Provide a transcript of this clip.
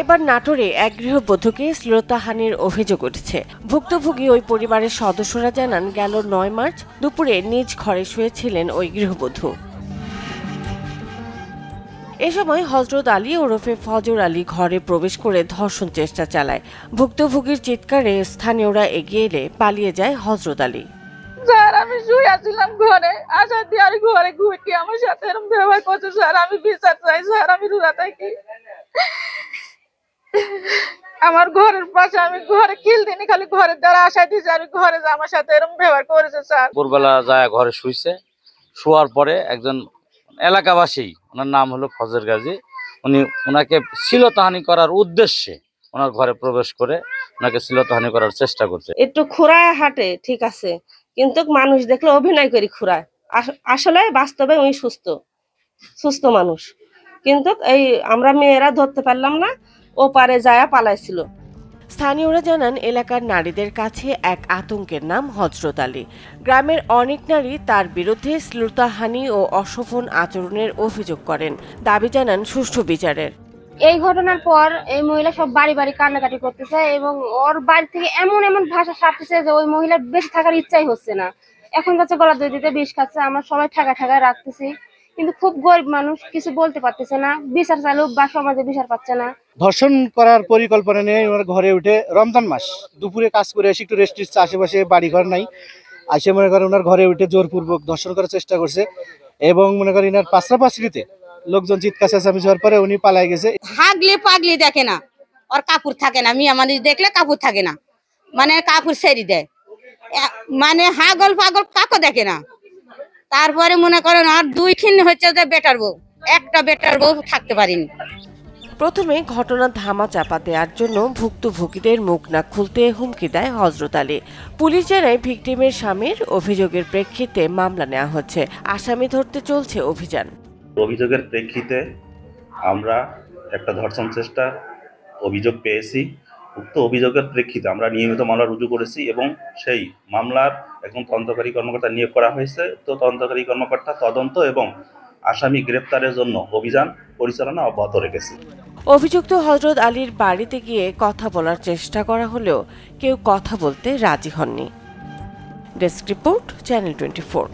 এবার নাটোরে এক গৃহবধূকে শ্লীলতাহানির অভিযোগ উঠেছে। ভুক্তভোগী ওই পরিবারের সদস্যরা জানান, গেল ৯ মার্চ দুপুরে নিজ ঘরে শুয়েছিলেন ওই গৃহবধূ। এ সময় হযরত আলী ওরফে ফজর আলী ঘরে প্রবেশ করে ধর্ষণ চেষ্টা চালায়। ভুক্তভোগীর চিৎকারে স্থানীয়রা এগিয়ে এলে পালিয়ে যায় হযরত আলী। স্যার, আমি শুয়েছিলাম ঘরে, আশা দিয়ে আর ঘরে ঘুরকি আমার সাথে এরকম ব্যবহার করছে। স্যার, আমি বিচার চাই। স্যার, আমি রোজা থাকি, আমার ঘরের পাশে আমি ঘরে কিল দিনি, খালি ঘরের দ্বারা আশা দিয়েছে আমি ঘরে যা, আমার সাথে এরকম ব্যবহার করেছে। স্যার, ভোরবেলা যায় ঘরে শুইছে, শোয়ার পরে একজন এলাকাবাসী, ওনার নাম হলো ফজর গাজী, ওনাকে শ্লীলতাহানি করার উদ্দেশ্যে ওনার ঘরে প্রবেশ করে ওনাকে শ্লীলতাহানি করার চেষ্টা করছে। একটু খুঁড়ায় হাঁটে, ঠিক আছে, কিন্তু মানুষ দেখলে অভিনয় করি খুঁড়ায়, আসলে বাস্তবে উনি সুস্থ মানুষ, কিন্তু এই আমরা মেয়েরা ধরতে পারলাম না, ও পারে যায় পালাইছিল। স্থানীয়রা জানান, এলাকার নারীদের কাছে এক আতঙ্কের নাম হযরত আলী। গ্রামের অনেক নারী তার বিরুদ্ধে শ্লীলতাহানি ও অশোভন আচরণের অভিযোগ করেন। দাবি জানান সুষ্ঠু বিচারের। এই ঘটনার পর এই মহিলা সব বাড়ি বাড়ি কান্নাকাটি করতেছে এবং ওর বাড়ি থেকে এমন এমন ভাষা ছাড়তেছে যে ওই মহিলার বেঁচে থাকার ইচ্ছাই হচ্ছে না। এখন যাচ্ছে গলা দই দিতে বিষ খাচ্ছে, আমরা সবাই ঠেকায় রাখতেছি, কিন্তু খুব গরিব মানুষ, কিছু বলতে পারতেছে না, বিচার চালুক বা সমাজে বিচার পাচ্ছে না। ধর্ষণ করার পরিকল্পনা নিয়ে ওনার ঘরে উঠে রমজান মাস দুপুরে কাজ করে এসে একটু রেস্ট নিচ্ছে, আশেপাশে বাড়ি ঘর নাই, আসে মনে করেন ওনার ঘরে উঠে জোরপূর্বক ধর্ষণ করার চেষ্টা করছে এবং মনে করেন এনার পাশাপাশিতে লোকজন চিৎকার চেঁচামেচি যাওয়ার পরে উনি পালাই গেছে। হাগলে পাগলি দেখে না, ওর কাপড় থাকে না, মিয়া মানুষ দেখলে কাপড় থাকে না, মানে কাপড় ছেড়ে দেয়, মানে হাগল পাগল কাকও দেখে না। তারপরে মনে করেন আর দুইখান হচ্ছে যে বেটার বউ, একটা বেটার বউ থাকতে পারিনি। প্রথমে ঘটনা ধামা চাপা দেওয়ার জন্য ভুক্তভোগীদের মুখ না খুলতে হুমকি দেয় হযরত আলী। পুলিশ জানায়, ভিকটিমের স্বামীর অভিযোগের প্রেক্ষিতে মামলা নেওয়া হচ্ছে, আসামি ধরতে চলছে অভিযান। অভিযোগের প্রেক্ষিতে আমরা একটা ধর্ষণ চেষ্টা অভিযোগ পেয়েছি। উক্ত অভিযোগের প্রেক্ষিতে আমরা নিয়মিত মামলা রুজু করেছি এবং সেই মামলার এখন তদন্তকারী কর্মকর্তা নিয়োগ করা হয়েছে। তো তদন্তকারী কর্মকর্তা তদন্ত এবং আসামি গ্রেপ্তারের জন্য অভিযান পরিচালনা অব্যাহত রেখেছে। অভিযুক্ত হযরত আলীর বাড়িতে গিয়ে কথা বলার চেষ্টা করা হলেও কেউ কথা বলতে রাজি হননি। Desk report, channel 24।